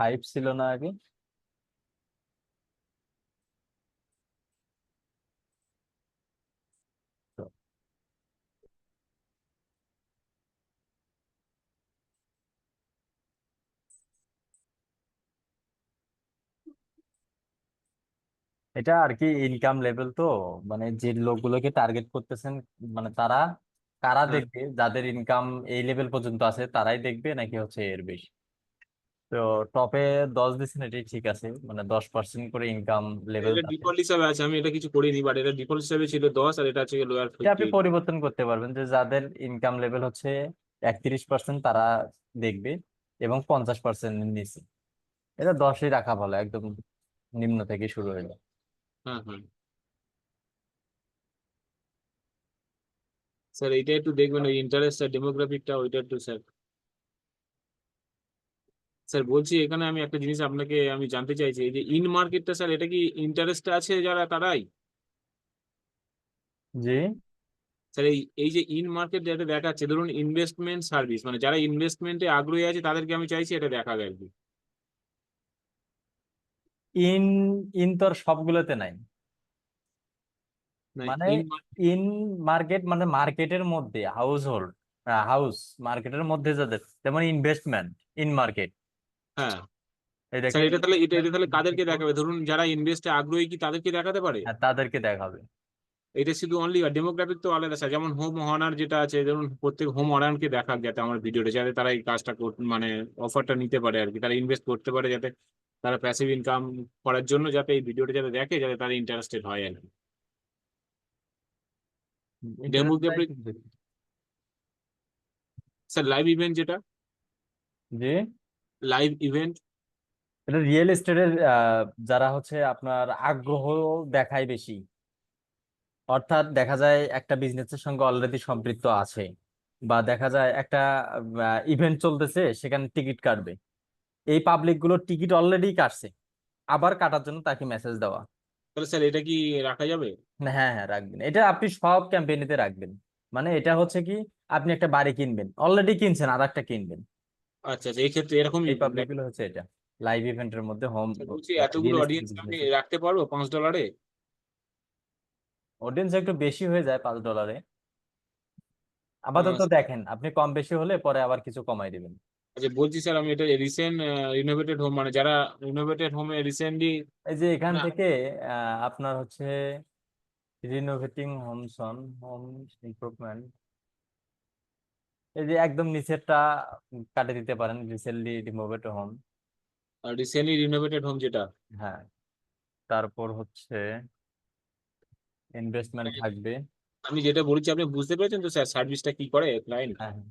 5 ছিল না আগে? তো এটা আর কি ইনকাম লেভেল তো, মানে যে লোকগুলোকে টার্গেট করতেছেন, মানে তারা কারা হ্যাঁ দেখবে, যাদের ইনকাম এই লেভেল পর্যন্ত আছে তারাই দেখবে নাকি হচ্ছে এর বেশি। তো টপে 10 দিচ্ছেন, এটাই ঠিক আছে, মানে 10% করে ইনকাম লেভেল এটা থাকে। ডিফল্ট হিসাবে আছে, আমি এটা কিছু করিনি, বাট এটা ডিফল্ট হিসাবে ছিল 10, আর এটা হচ্ছে লোয়ার এটা আপনি 50। পরিবর্তন করতে পারবেন, যে যাদের ইনকাম লেভেল হচ্ছে 31% তারা দেখবে, এবং 50% নিচে, এটা 10ই রাখা ভালো, একদম নিম্ন থেকে শুরু হলো। হ্যাঁ হ্যাঁ স্যার, এইটা একটু দেখবেন, ওই ইন্টারেস্ট আর ডেমোগ্রাফিকটা ওইটা একটু স্যার। স্যার বলছি এখানে আমি একটা জিনিস আপনাকে আমি জানতে চাইছি, এই যে ইন মার্কেটটা স্যার, এটা কি ইন্টারেস্ট আছে যারা তারাই? জি। স্যার এই এই যে ইন মার্কেট যেটা দেখাচ্ছে, ধরুন ইনভেস্টমেন্ট সার্ভিস, মানে যারা ইনভেস্টমেন্টে আগ্রহী আছে তাদেরকে আমি চাইছি এটা দেখাবে আর কি। ইন ইন তো আর সবগুলোতে নাই, না মানে ইন ইন মার্কেট মানে মার্কেটের মধ্যে হাউস হোল্ড, হাউস মার্কেটের মধ্যে যাদের, যেমন ইনভেস্টমেন্ট ইন মার্কেট, হ্যাঁ এই স্যার, দেখেন। এটা তাহলে কাদেরকে দেখাবে? ধরুন যারা ইনভেস্টে আগ্রহী, কি তাদেরকে দেখাতে পারে? হ্যাঁ, তাদেরকে দেখাবে। এটা শুধু অনলি ডেমোগ্রাফিক তো আলাদা স্যার, যেমন হোম অনার যেটা আছে, ধরুন প্রত্যেক হোম অনারকে দেখাক যাতে আমার ভিডিওটা, যাতে তারা এই কাজটা মানে অফারটা নিতে পারে আর কি, তারা ইনভেস্ট করতে পারে, যাতে তারা প্যাসিভ ইনকাম করার জন্য যাতে এই ভিডিওটা যাতে দেখে, যাতে তারা ইন্টারেস্টেড হয় আর কি। ডেমোগ্রাফিক স্যার, লাইভ ইভেন্ট যেটা, যে লাইভ ইভেন্ট। এটা রিয়েল এস্টেটের যারা হচ্ছে আপনার আগ্রহ দেখায় বেশি, অর্থাৎ দেখা যায় একটা বিজনেসের সঙ্গে অলরেডি সম্পৃক্ত আছে, বা দেখা যায় একটা ইভেন্ট চলতেছে সেখানে টিকিট কাটবে, এই পাবলিক গুলো টিকিট অলরেডি কাটছে, আবার কাটার জন্য তাকে মেসেজ দেওয়া। তাহলে স্যার এটা কি রাখা যাবে? না, হ্যাঁ হ্যাঁ রাখবেন, এটা আপনি সব ক্যাম্পেইনেতে রাখবেন। মানে এটা হচ্ছে কি, আপনি একটা বাড়ি কিনবেন, অলরেডি কিনছেন, আর একটা কিনবেন, আচ্ছা আচ্ছা, এই ক্ষেত্রে এরকমই এই পাবলিক গুলো হচ্ছে এটা লাইভ ইভেন্টের মধ্যে হোম বলছি, এতগুলো রিয়েল এস্টেট অডিয়েন্স আমি বিজনেস। রাখতে পারবো $5? অডিয়েন্স একটু বেশি হয়ে যায় $5। আপাতত দেখেন, আপনি কম বেশি হলে পরে আবার কিছু কমাই দিবেন। আচ্ছা বলছি স্যার, আমি এটা রিসেন্ট রিনোভেটেড হোম, মানে যারা রিনোভেটেড হোমে রিসেন্টলি, এই যে এখান না থেকে আপনার হচ্ছে রিনোভেটিং হোমস অন হোম ইমপ্রুভমেন্ট, এই যে একদম নিচেরটা কাটে দিতে পারেন, রিসেন্টলি রিনোভেটেড হোম। রিসেন্টলি রিনোভেটেড হোম যেটা, হ্যাঁ, তারপর হচ্ছে ইনভেস্টমেন্ট থাকবে। আমি যেটা বলছি আপনি বুঝতে পেরেছেন তো স্যার, সার্ভিসটা কি করে ক্লায়েন্ট? হ্যাঁ হ্যাঁ।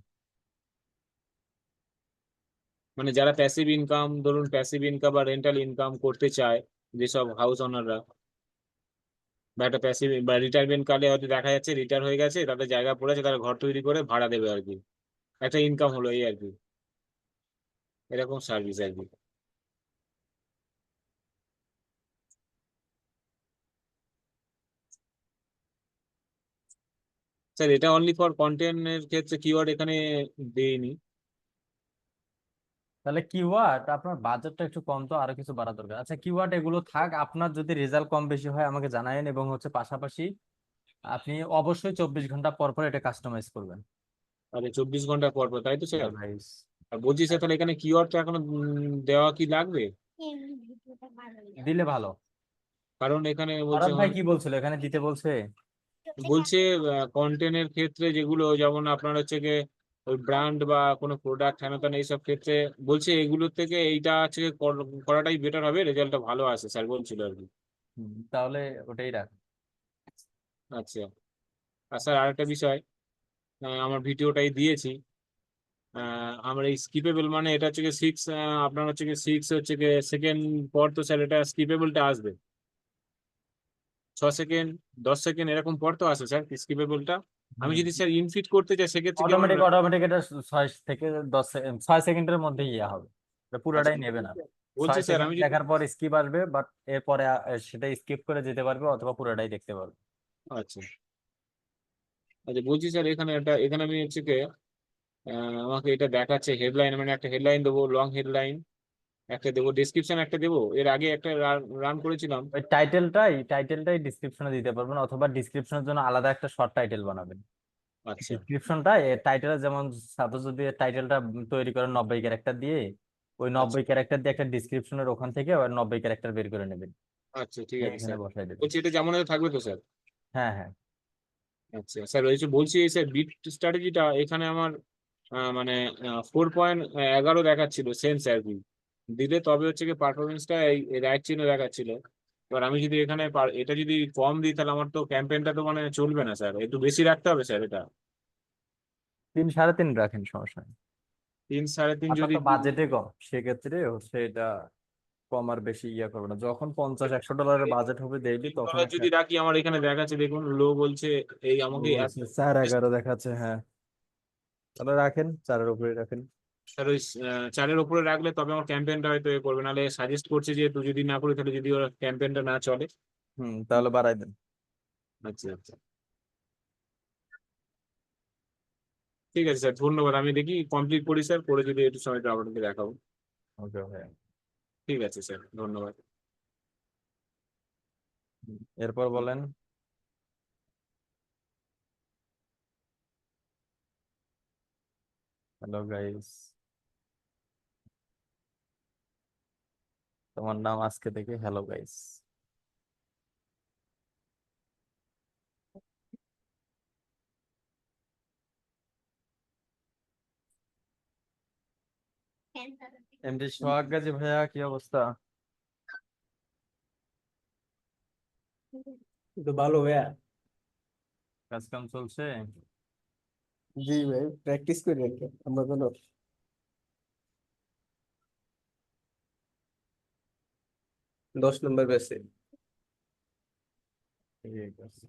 মানে যারা প্যাসিভ ইনকাম, ধরুন প্যাসিভ ইনকাম বা রেন্টাল ইনকাম করতে চায়, যেসব হাউস ওনাররা, বা একটা প্যাসিভ বা রিটায়ারমেন্ট কালে হয়তো দেখা যাচ্ছে রিটায়ার হয়ে গেছে, তাদের জায়গা পড়েছে, তারা ঘর তৈরি করে ভাড়া দেবে আর কি, একটা ইনকাম হলো এই আর কি, এরকম সার্ভিস আর কি। স্যার এটা অনলি ফর কন্টেন্টের ক্ষেত্রে, কিওয়ার্ড এখানে দেইনি। তাহলে কিওয়ার্ড আপনার বাজেটটা একটু কম, তো আরো কিছু বাড়া দরকার। আচ্ছা, কিওয়ার্ড এগুলো থাক, আপনার যদি রেজাল্ট কম বেশি হয় আমাকে জানায়েন, এবং হচ্ছে পাশাপাশি আপনি অবশ্যই 24 ঘন্টা পর পর এটা কাস্টমাইজ করবেন। আরে 24 ঘন্টা পর পর, তাই তো স্যার? Otherwise, আর বলছি স্যার, তাহলে এখানে কিওয়ার্ড তো এখনো দেওয়া কি লাগবে? দিলে ভালো। কারণ এখানে বলছে আরাম ভাই কি বলছিল, এখানে দিতে বলছে? বলছে কন্টেন্টের ক্ষেত্রে যেগুলো, যেমন আপনার হচ্ছে গিয়ে ওই ব্র্যান্ড বা কোনো প্রোডাক্ট হেন তেন এইসব ক্ষেত্রে, বলছে এগুলোর থেকে এইটা হচ্ছে গিয়ে করাটাই বেটার হবে, রেজাল্টটা ভালো আসে স্যার বলছিল আর কি। তাহলে ওটাই রাখ। আচ্ছা। আর স্যার আরেকটা বিষয়, আমার ভিডিওটাই দিয়েছি, আমার এই স্কিপেবল, মানে এটা হচ্ছে গিয়ে 6, আপনার হচ্ছে গিয়ে 6 হচ্ছে গিয়ে সেকেন্ড পর, তো স্যার এটা স্কিপেবলটা আসবে 6 সেকেন্ড, 10 সেকেন্ড এরকম পর তো আসে স্যার স্কিপেবলটা। আমি যদি স্যার ইনফিট করতে চাই সেক্ষেত্রে কি আমার, অটোমেটিক অটোমেটিক এটা 6 থেকে 10 সেকেন্ড, 6 সেকেন্ডের মধ্যেই ইয়ে হবে, এটা আচ্ছা পুরোটাই নেবে না। বলছি ছয় স্যার, সেকেন্ড আমি যদি, দেখার পর স্কিপ আসবে, বাট এরপরে সেটা স্কিপ করে যেতে পারবে, অথবা পুরোটাই দেখতে পারবে। আচ্ছা আচ্ছা বলছি স্যার, এখানে আমি হচ্ছে কি, আমাকে এটা দেখাচ্ছে হেডলাইন, মানে একটা হেডলাইন দেবো, লং হেডলাইন একটা দেবো, ডেসক্রিপশন একটা দেবো, এর আগে একটা রান করেছিলাম। ওই টাইটেলটাই ডিসক্রিপশনে দিতে পারবেন, অথবা ডিসক্রিপশনের জন্য আলাদা একটা শর্ট টাইটেল বানাবেন। আচ্ছা ডিসক্রিপশনটা টাইটেল, যেমন সাপোজ যদি টাইটেলটা তৈরি করেন 90 ক্যারেক্টার দিয়ে, ওই আচ্ছা 90 ক্যারেক্টার দিয়ে একটা ডিসক্রিপশনের ওখান থেকে ওই 90 ক্যারেক্টার বের করে নেবেন, আচ্ছা ঠিক আছে এখানে স্যার। বসাই দেবেন। বলছি এটা যেমন থাকবে তো স্যার? হ্যাঁ হ্যাঁ। আচ্ছা স্যার, ওই যে বলছি স্যার, বিট স্ট্র্যাটেজিটা এখানে আমার মানে 4.11 দেখাচ্ছিল সেন্স আর কি, দিলে তবে হচ্ছে কি পারফরমেন্সটা এই রাইট চিহ্ন দেখাচ্ছিল। এবার আমি যদি এখানে এটা যদি কম দিই, তাহলে আমার তো ক্যাম্পেইনটা তো মানে চলবে না স্যার, একটু বেশি রাখতে হবে স্যার এটা। 3 3.5 রাখেন, সমস্যা নেই। 3 3.5 আপনার যদি তো বাজেটে কম, সেক্ষেত্রে হচ্ছে এটা কম আর বেশি ইয়া করবে না, যখন $50-100 বাজেট হবে ডেইলি, তখন ডলার একটা যদি রাখি, আমার এখানে দেখাচ্ছে দেখুন, লো বলছে এই আমাকে বলছে 4-11 দেখাচ্ছে, হ্যাঁ। তাহলে রাখেন, 4-এর উপরে রাখেন। স্যার ওই 4-এর উপরে রাখলে তবে আমার ক্যাম্পেইনটা হয়তো এ করবে, নাহলে সাজেস্ট করছে যে তুই যদি না করি, তাহলে যদি ওর ক্যাম্পেইনটা না চলে। তাহলে বাড়াই দেন। আচ্ছা আচ্ছা ঠিক আছে স্যার, ধন্যবাদ। আমি দেখি কমপ্লিট করি স্যার, করে যদি একটু সময় আপনাকে দেখাবো। ওকে ভাই। ঠিক আছে স্যার, ধন্যবাদ। এরপর বলেন। হ্যালো গাইস, তোমার নাম আজকে থেকে hello guys. MD Sohag Gazi ভাইয়া, কি অবস্থা? তো ভালো ভাইয়া। কাজ কাম চলছে? জি ভাই, প্র্যাকটিস করি আর কি আমরা কোনো 10 নম্বর ব্যাচে। ঠিক আছে।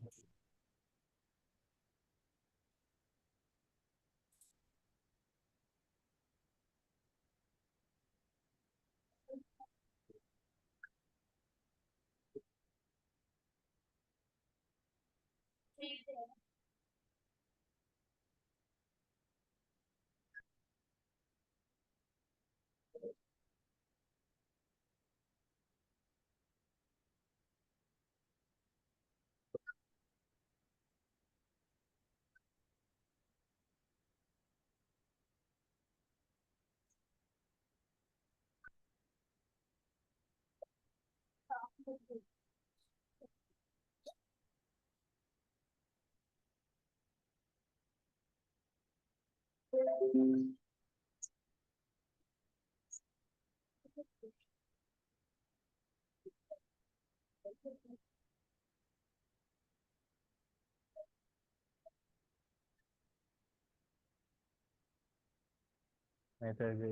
এটা যে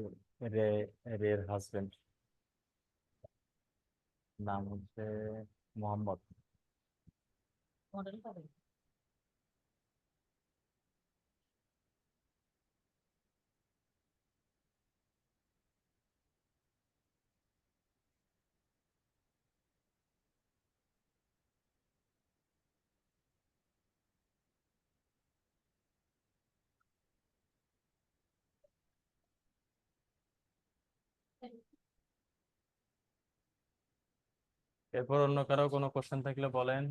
রে রের হাজবেন্ড, নাম হচ্ছে মোহাম্মদ। এরপর অন্য কারো কোনো কোশ্চেন থাকলে বলেন।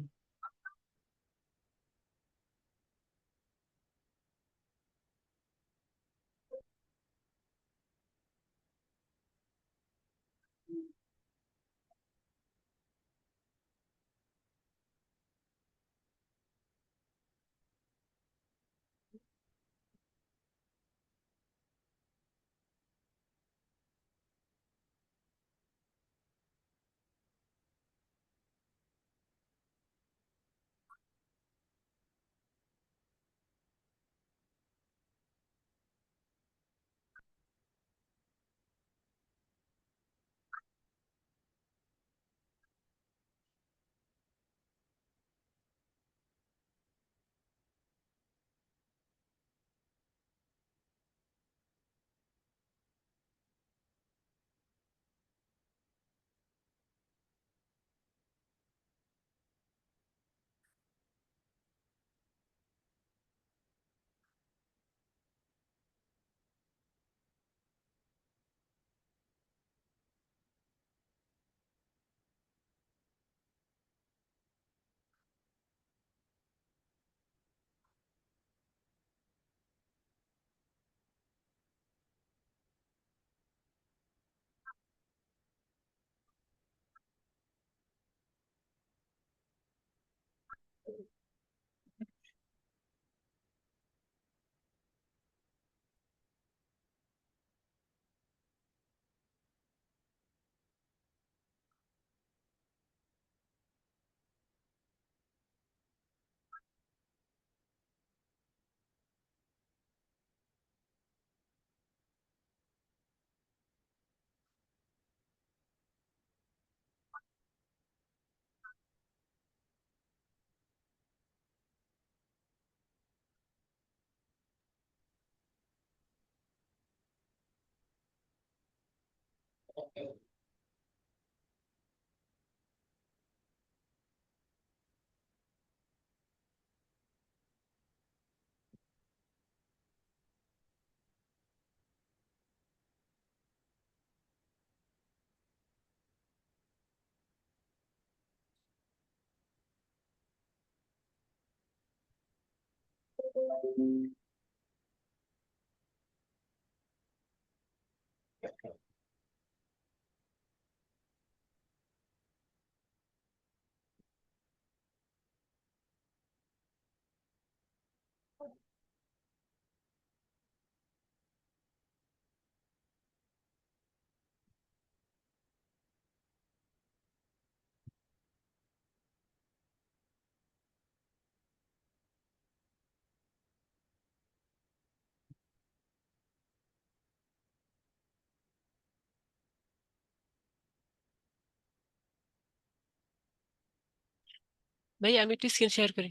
ভাই আমি একটু স্ক্রিন শেয়ার করি।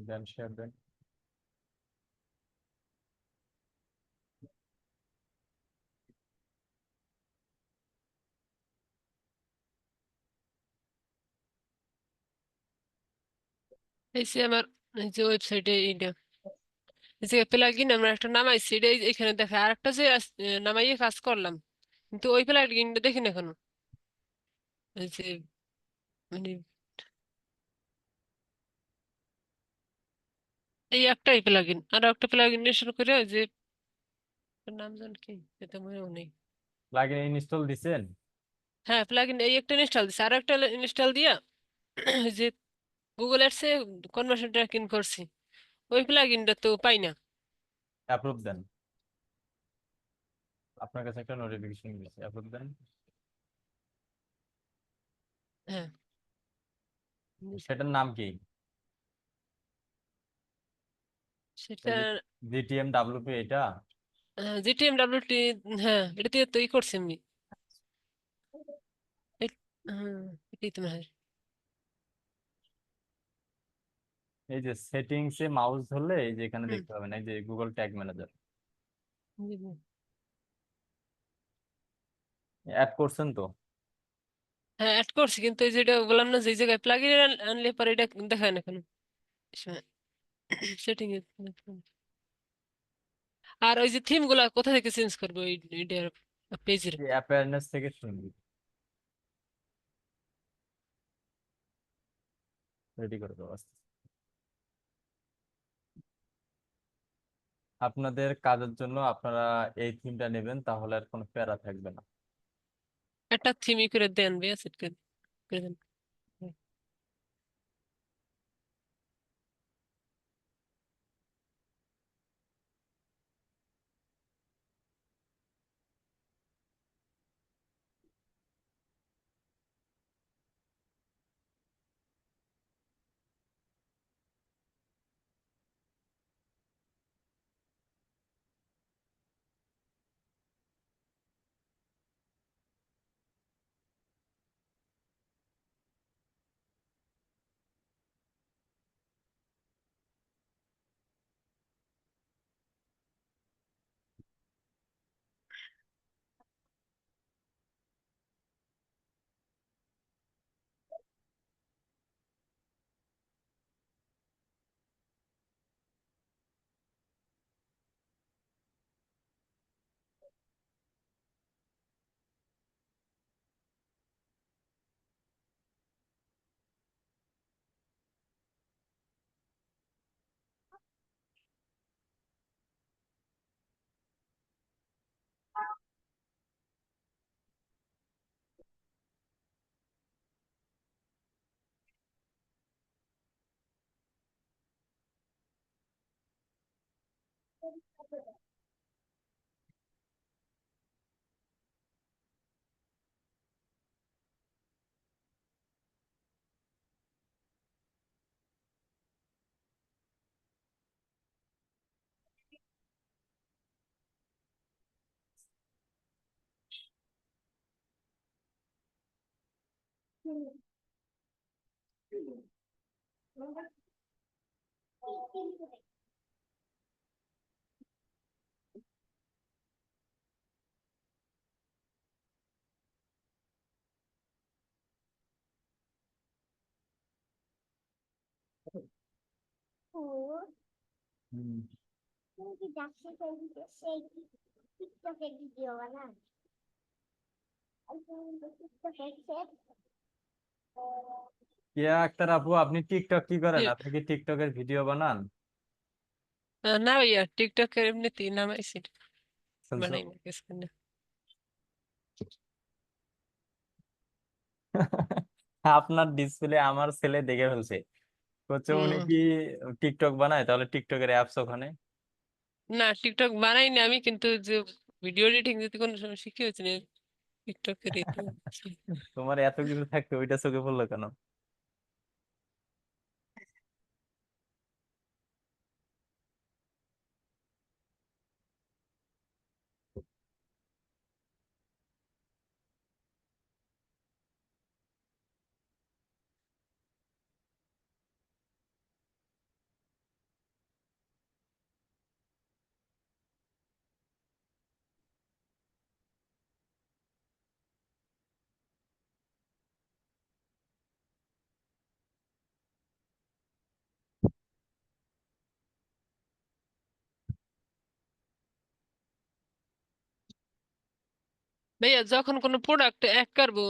দেন শেয়ার দেন। এই যে আমার এই যে ওয়েবসাইটে এইটা এই যে প্লাগইন আমরা একটা নামাইছি এটা এখানে দেখে আর একটা যে নামাইয়ে কাজ করলাম কিন্তু ওই প্লাগইনটা দেখি না এখনো। এই যে মানে এই একটাই প্লাগইন আর একটা প্লাগইন ইনস্টল করে ওই যে ওর নাম জানি কি এটা মনেও নেই। প্লাগইন ইনস্টল দিছেন? হ্যাঁ প্লাগইন এই একটা ইনস্টল দিছি আর একটা ইনস্টল দিয়া ওই যে গুগল অ্যাডসে কনভার্সন ট্র্যাকিং করছি ওই প্লাগইনটা তো পাই না। অ্যাপ্রুভ দেন। আপনার কাছে একটা নোটিফিকেশন গেছে, অ্যাপ্রুভ দেন। হ্যাঁ বুঝ- সেটার নাম কি? সেটা জিটিএম ডাব্লিউপি এটা? GTM WT. হ্যাঁ এটা দিয়ে তো ই করছি আমি। হ্যাঁ এটাই তো মনে হয়। এই যে সেটিংস এ মাউস ধরলে এই যে এখানে হুম, দেখতে পাবেন এই যে গুগল ট্যাগ ম্যানেজার বুঝলাম। অ্যাড করছেন তো? হ্যাঁ অ্যাড করছি কিন্তু এই যেটা বললাম না যে জায়গায় প্লাগইন আনলে পরে এটা দেখায় না কোনো সেটিং এ। আর ওই যে থিম গুলা কোথা থেকে চেঞ্জ করবো ওই পেজের? অ্যাপিয়ারনেস থেকে শুনবি, রেডি করে দেবো আস্তে আস্তে। আপনাদের কাজের জন্য আপনারা এই থিমটা নেবেন, তাহলে আর কোনো প্যারা থাকবে না। একটা থিমই করে দেন ভাইয়া সেট করে দেন। হুম। কেয়া আক্তার আপু, আপনি টিকটক কি করেন? আপনি কি টিকটকের ভিডিও বানান? না ভাইয়া টিকটকের এমনিতেই নামাইছি শুনছো? বানাই না কিছু না। আপনার ডিসপ্লে আমার ছেলে দেখে ফেলছে, বলছে উনি হুম, কি টিকটক বানায়, তাহলে টিকটকের অ্যাপস ওখানে। না টিকটক বানাই না আমি কিন্তু যে ভিডিও এডিটিং যদি কোনো সময় শিখে হয়েছে না টিকটকের এই তো। তোমার এত কিছু থাকতে ওইটা চোখে পড়লো কেন? ভাইয়া যখন কোনো প্রোডাক্ট এক করবো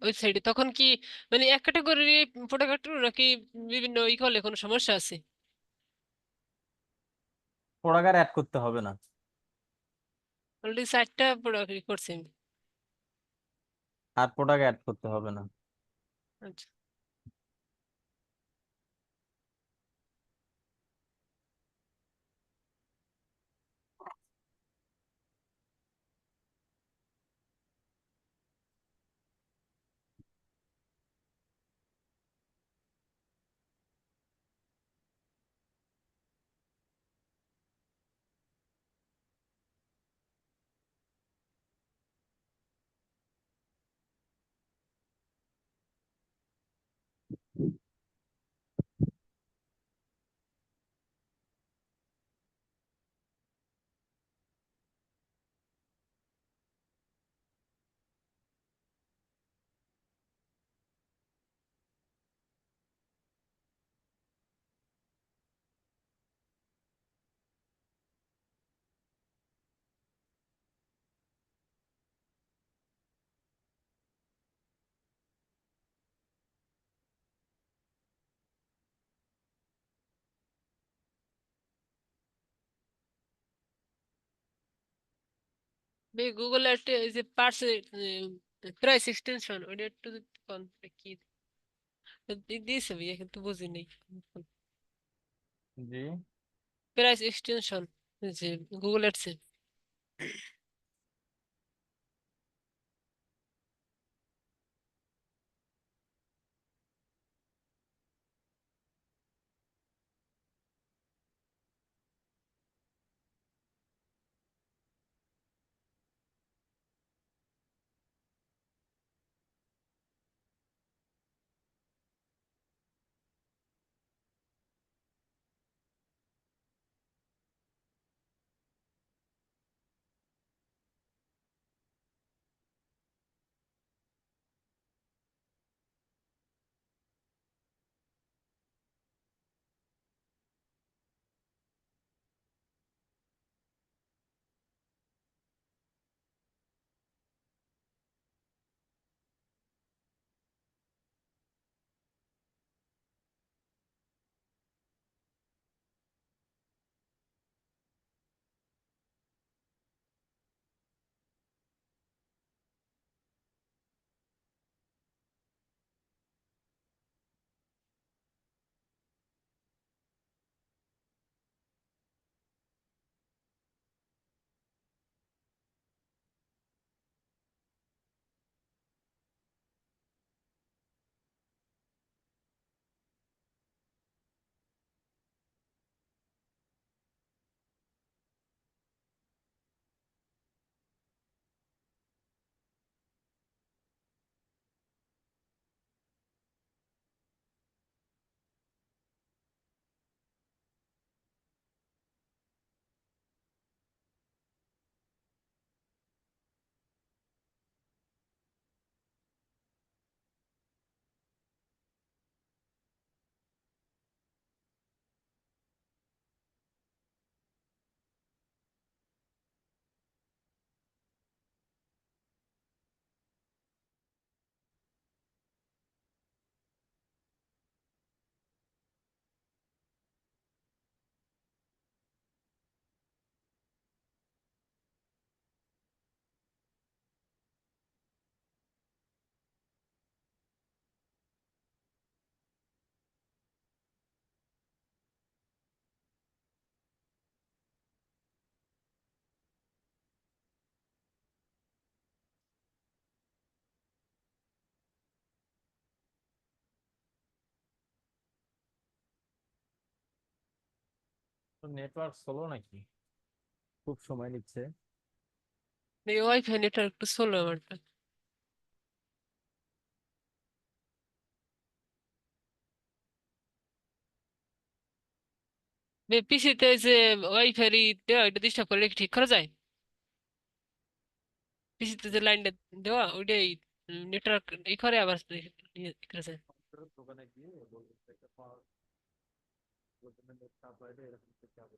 ওয়েবসাইটে তখন কি মানে এক ক্যাটাগরির প্রোডাক্ট নাকি বিভিন্ন ই করলে কোনো সমস্যা আছে? প্রোডাক্ট অ্যাড করতে হবে না। অলরেডি 4টা প্রোডাক্ট করছি আমি। আর প্রোডাক্ট অ্যাড করতে হবে না। আচ্ছা। গুগল একটা এই যে প্রাইস এক্সটেনশন ওটা একটু যদি কোন কি দিয়েছে ভাইয়া কিন্তু বুঝিনি। জি। প্রাইস এক্সটেনশন যে গুগল অ্যাডসে। নেটওয়ার্ক স্লো নাকি? খুব সময় নিচ্ছে। এই ওয়াইফাই নেটওয়ার্ক একটু স্লো আমারটা। পিসিতে যে ওয়াইফাই দেওয়া এটা ডিস্টার্ব করলে কি ঠিক করা যায়? পিসিতে যে লাইনটা দেওয়া ওইটাই নেটওয়ার্ক ই করে আবার ইয়ে করা যায়। দোকানে গিয়ে বলবো একটা পাওয়ার নেট সাপ্লাইটা এরকম করতে হবে।